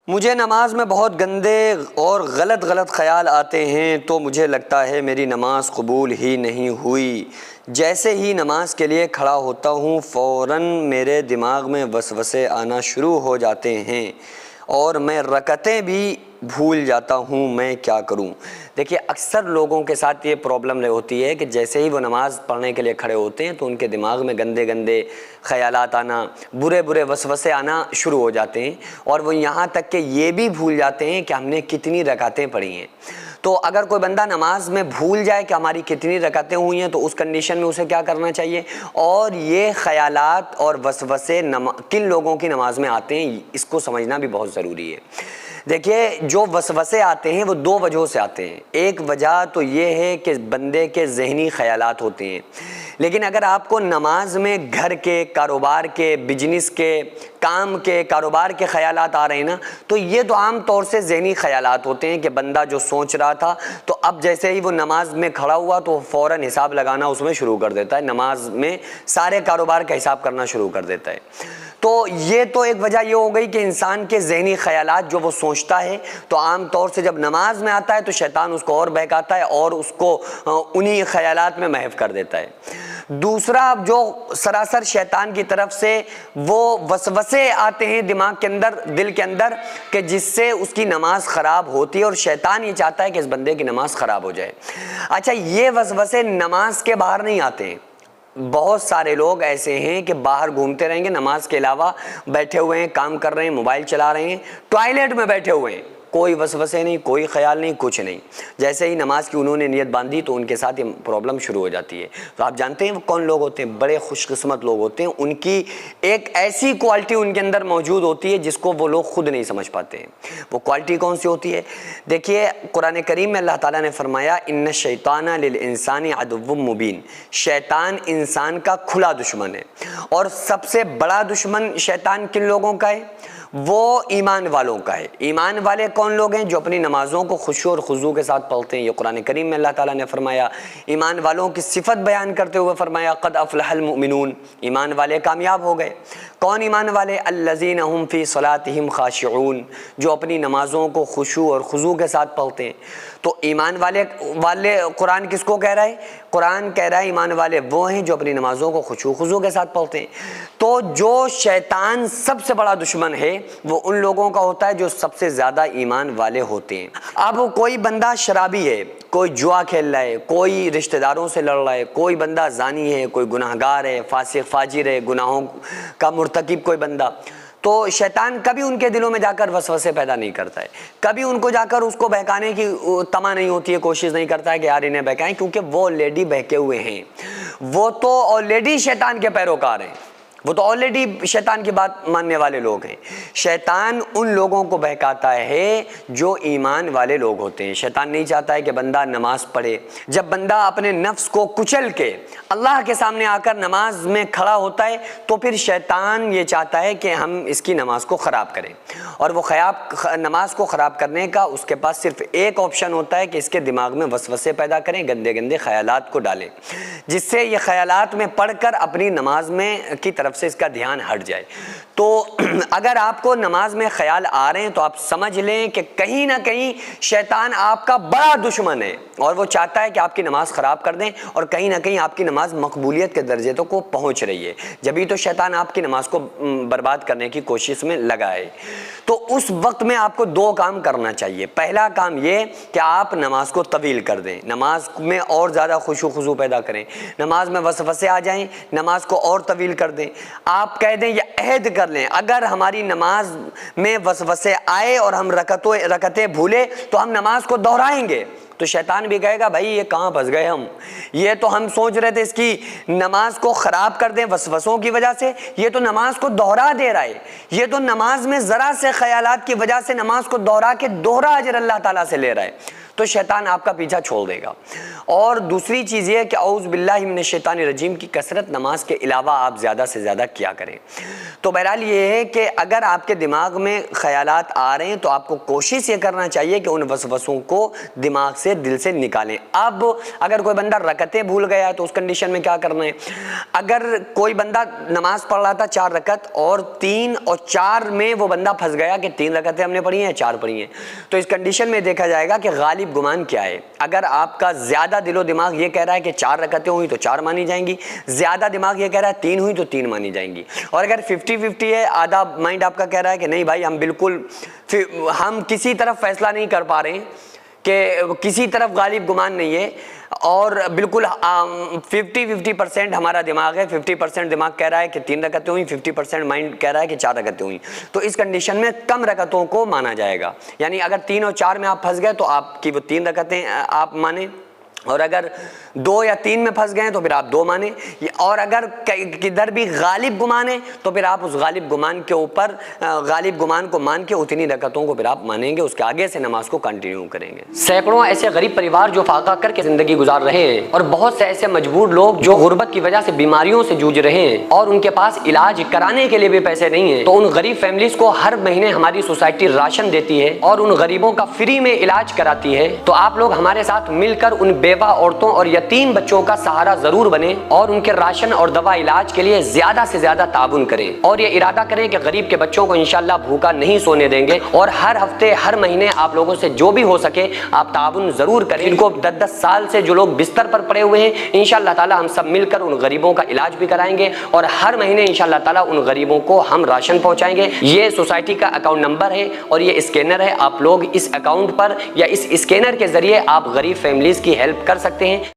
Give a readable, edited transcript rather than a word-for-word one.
مجھے نماز میں بہت گندے اور غلط خیال آتے ہیں تو مجھے لگتا ہے میری نماز قبول ہی نہیں ہوئی۔ جیسے ہی نماز کے لیے کھڑا ہوتا ہوں فوراً میرے دماغ میں وسوسے آنا شروع ہو جاتے ہیں اور میں رکعتیں بھی بھول جاتا ہوں، میں کیا کروں؟ دیکھیے اکثر لوگوں کے ساتھ یہ پرابلم ہوتی ہے کہ جیسے ہی وہ نماز پڑھنے کے لیے کھڑے ہوتے ہیں تو ان کے دماغ میں گندے خیالات آنا، برے وسوسے آنا شروع ہو جاتے ہیں، اور وہ یہاں تک کہ یہ بھی بھول جاتے ہیں کہ ہم نے کتنی رکعتیں پڑھی ہیں۔ تو اگر کوئی بندہ نماز میں بھول جائے کہ ہماری کتنی رکعتیں ہوئی ہیں تو اس کنڈیشن میں اسے کیا کرنا چاہیے؟ اور یہ خیالات اور وسوسے کن لوگوں کی نماز میں آتے ہیں اس کو سمجھنا بھی بہت ضروری ہے۔ دیکھیے جو وسوسے آتے ہیں وہ دو وجہوں سے آتے ہیں۔ ایک وجہ تو یہ ہے کہ بندے کے ذہنی خیالات ہوتے ہیں، لیکن اگر آپ کو نماز میں گھر کے، کاروبار کے، بزنس کے، کام کے، کاروبار کے خیالات آ رہے ہیں نا، تو یہ تو عام طور سے ذہنی خیالات ہوتے ہیں کہ بندہ جو سوچ رہا تھا تو اب جیسے ہی وہ نماز میں کھڑا ہوا تو فوراً حساب لگانا اس میں شروع کر دیتا ہے، نماز میں سارے کاروبار کا حساب کرنا شروع کر دیتا ہے۔ تو یہ تو ایک وجہ یہ ہو گئی کہ انسان کے ذہنی خیالات جو وہ سوچتا ہے تو عام طور سے جب نماز میں آتا ہے تو شیطان اس کو اور بہکاتا ہے اور اس کو انہی خیالات میں محو کر دیتا ہے۔ دوسرا جو سراسر شیطان کی طرف سے وہ وسوسے آتے ہیں دماغ کے اندر، دل کے اندر، کہ جس سے اس کی نماز خراب ہوتی ہے اور شیطان یہ چاہتا ہے کہ اس بندے کی نماز خراب ہو جائے۔ اچھا یہ وسوسے نماز کے باہر نہیں آتے ہیں۔ بہت سارے لوگ ایسے ہیں کہ باہر گھومتے رہیں گے، نماز کے علاوہ بیٹھے ہوئے ہیں، کام کر رہے ہیں، موبائل چلا رہے ہیں، ٹوائلٹ میں بیٹھے ہوئے ہیں، کوئی وسوسے نہیں، کوئی خیال نہیں، کچھ نہیں۔ جیسے ہی نماز کی انہوں نے نیت باندھی تو ان کے ساتھ یہ پرابلم شروع ہو جاتی ہے۔ تو آپ جانتے ہیں وہ کون لوگ ہوتے ہیں؟ بڑے خوش قسمت لوگ ہوتے ہیں، ان کی ایک ایسی کوالٹی ان کے اندر موجود ہوتی ہے جس کو وہ لوگ خود نہیں سمجھ پاتے ہیں۔ وہ کوالٹی کون سی ہوتی ہے؟ دیکھیے قرآن کریم میں اللہ تعالیٰ نے فرمایا ان الشیطان للانسان عدو مبین، شیطان انسان کا کھلا دشمن ہے، اور سب سے بڑا دشمن شیطان کن لوگوں کا ہے؟ وہ ایمان والوں کا ہے۔ ایمان والے کون لوگ ہیں؟ جو اپنی نمازوں کو خشوع اور خضوع کے ساتھ پڑھتے ہیں۔ یہ قرآن کریم میں اللہ تعالیٰ نے فرمایا، ایمان والوں کی صفت بیان کرتے ہوئے فرمایا قد افلح المؤمنون، ایمان والے کامیاب ہو گئے۔ کون ایمان والے؟ الذین هم فی صلاتہم خاشعون، جو اپنی نمازوں کو خشوع اور خضوع کے ساتھ پڑھتے ہیں۔ تو ایمان والے قرآن کس کو کہہ رہا ہے؟ قرآن کہہ رہا ہے ایمان والے وہ ہیں جو اپنی نمازوں کو خشوع خضوع کے ساتھ پڑھتے ہیں۔ تو جو شیطان سب سے بڑا دشمن ہے وہ ان لوگوں کا ہوتا ہے جو سب سے زیادہ ایمان والے ہوتے ہیں۔ اب کوئی بندہ شرابی ہے، کوئی جوا کھیل رہا ہے، کوئی رشتہ داروں سے لڑ رہا ہے، کوئی بندہ زانی ہے، کوئی گناہگار ہے، فاسق فاجر ہے، گناہوں کا مرتکب کوئی بندہ، تو شیطان کبھی ان کے دلوں میں جا کر وسوسے پیدا نہیں کرتا ہے، کبھی ان کو جا کر اس کو بہکانے کی تما نہیں ہوتی ہے، کوشش نہیں کرتا ہے کہ یار انہیں بہکائیں، کیونکہ وہ آلریڈی بہکے ہوئے ہیں، وہ تو آلریڈی شیطان کے پیروکار ہیں، وہ تو آلریڈی شیطان کی بات ماننے والے لوگ ہیں۔ شیطان ان لوگوں کو بہکاتا ہے جو ایمان والے لوگ ہوتے ہیں۔ شیطان نہیں چاہتا ہے کہ بندہ نماز پڑھے۔ جب بندہ اپنے نفس کو کچل کے اللہ کے سامنے آ کر نماز میں کھڑا ہوتا ہے تو پھر شیطان یہ چاہتا ہے کہ ہم اس کی نماز کو خراب کریں، اور وہ نماز کو خراب کرنے کا اس کے پاس صرف ایک آپشن ہوتا ہے کہ اس کے دماغ میں وسوسے پیدا کریں، گندے خیالات کو ڈالیں، جس سے یہ خیالات میں پڑھ کر اپنی نماز میں کی طرف سے اس کا دھیان ہٹ جائے۔ تو اگر آپ کو نماز میں خیال آ رہے ہیں تو آپ سمجھ لیں کہ کہیں نہ کہیں شیطان آپ کا بڑا دشمن ہے اور وہ چاہتا ہے کہ آپ کی نماز خراب کر دیں، اور کہیں نہ کہیں آپ کی نماز مقبولیت کے درجے تک کو پہنچ رہی ہے، جبھی تو شیطان آپ کی نماز کو برباد کرنے کی کوشش میں لگا ہے۔ تو اس وقت میں آپ کو دو کام کرنا چاہیے۔ پہلا کام یہ کہ آپ نماز کو طویل کر دیں، نماز میں اور زیادہ خشوع خضوع پیدا کریں، نماز میں وسوسے آ جائیں نماز کو اور طویل کر دیں۔ آپ کہہ دیں یا عہد کر لیں اگر ہماری نماز میں وسوسے آئے اور ہم رکعتیں بھولے تو ہم نماز کو دہرائیں گے، تو شیطان بھی کہے گا بھائی یہ کہاں پھنس گئے یہ تو ہم سوچ رہے تھے اس کی نماز کو خراب کر دیں وسوسوں کی وجہ سے، یہ تو نماز کو دوہرا دے رہا ہے، یہ تو نماز میں ذرا سے خیالات کی وجہ سے نماز کو دوہرا کے دوہرا اجر اللہ تعالیٰ سے لے رہا ہے۔ تو شیطان آپ کا پیچھا چھوڑ دے گا۔ اور دوسری چیز یہ ہے کہ اعوذ باللہ من الشیطان الرجیم کی کثرت نماز کے علاوہ آپ زیادہ سے زیادہ کیا کریں۔ تو بہرحال یہ ہے کہ اگر آپ کے دماغ میں خیالات آ رہے ہیں تو آپ کو کوشش یہ کرنا چاہیے کہ ان وسوسوں کو دماغ سے، دل سے نکالیں۔ اب اگر کوئی بندہ رکعتیں بھول گیا ہے تو اس کنڈیشن میں کیا کرنا ہے؟ اگر کوئی بندہ نماز پڑھ رہا تھا 4 رکعت اور 3 اور 4 میں وہ بندہ پھنس گیا کہ 3 رکعتیں ہم نے پڑھی ہیں 4 پڑھی ہیں، تو اس کنڈیشن میں دیکھا جائے گا کہ غالب گمان کیا ہے۔ اگر آپ کا زیادہ دل و دماغ یہ کہہ رہا ہے کہ 4 رکعتیں ہوئی تو 4 مانی جائیں گی، زیادہ دماغ یہ کہہ رہا ہے 3 ہوئی تو 3 مانی جائیں گی، اور اگر 50-50 ہے، آدھا مائنڈ آپ کا کہہ رہا ہے کہ نہیں بھائی ہم کسی طرف فیصلہ نہیں کر پا رہے ہیں، کہ کسی طرف غالب گمان نہیں ہے، اور بالکل 50% ہمارا دماغ ہے، 50% دماغ کہہ رہا ہے کہ 3 رکعتیں ہوئیں، 50% مائنڈ کہہ رہا ہے کہ 4 رکعتیں ہوئیں، تو اس کنڈیشن میں کم رکعتوں کو مانا جائے گا۔ یعنی اگر 3 اور 4 میں آپ پھنس گئے تو آپ کی وہ 3 رکعتیں آپ مانیں، اور اگر 2 یا 3 میں پھنس گئے تو پھر آپ 2 مانیں، اور اگر کدھر بھی غالب گمان ہے تو پھر آپ اس غالب گمان کے اوپر غالب گمان کو مان کے اتنی رکعتوں کو پھر آپ مانیں گے، اس کے آگے سے نماز کو کنٹینیو کریں گے۔ سینکڑوں ایسے غریب پریوار جو فاقہ کر کے زندگی گزار رہے ہیں، اور بہت سے ایسے مجبور لوگ جو غربت کی وجہ سے بیماریوں سے جوجھ رہے ہیں اور ان کے پاس علاج کرانے کے لیے بھی پیسے نہیں ہیں، تو ان غریب فیملیز کو ہر مہینے ہماری سوسائٹی راشن دیتی ہے اور ان غریبوں کا فری میں علاج کراتی ہے۔ تو آپ لوگ ہمارے ساتھ مل کر ان بیوہ عورتوں اور یتیم بچوں کا سہارا ضرور بنیں اور ان کے راشن اور دوا علاج کے لیے زیادہ سے زیادہ تعاون کریں، اور یہ ارادہ کریں کہ غریب کے بچوں کو انشاءاللہ بھوکا نہیں سونے دیں گے، اور ہر ہفتے ہر مہینے آپ لوگوں سے جو بھی ہو سکے آپ تعاون ضرور کریں۔ ان کو 10-10 سال سے جو لوگ بستر پر پڑے ہوئے ہیں، انشاءاللہ تعالی ہم سب مل کر ان غریبوں کا علاج بھی کرائیں گے، اور ہر مہینے انشاءاللہ تعالی ان غریبوں کو ہم راشن پہنچائیں گے۔ یہ سوسائٹی کا اکاؤنٹ نمبر ہے اور یہ اسکینر ہے، آپ لوگ اس اکاؤنٹ پر یا اس اسکینر کے ذریعے آپ غریب فیملیز کی ہیلپ کر سکتے ہیں۔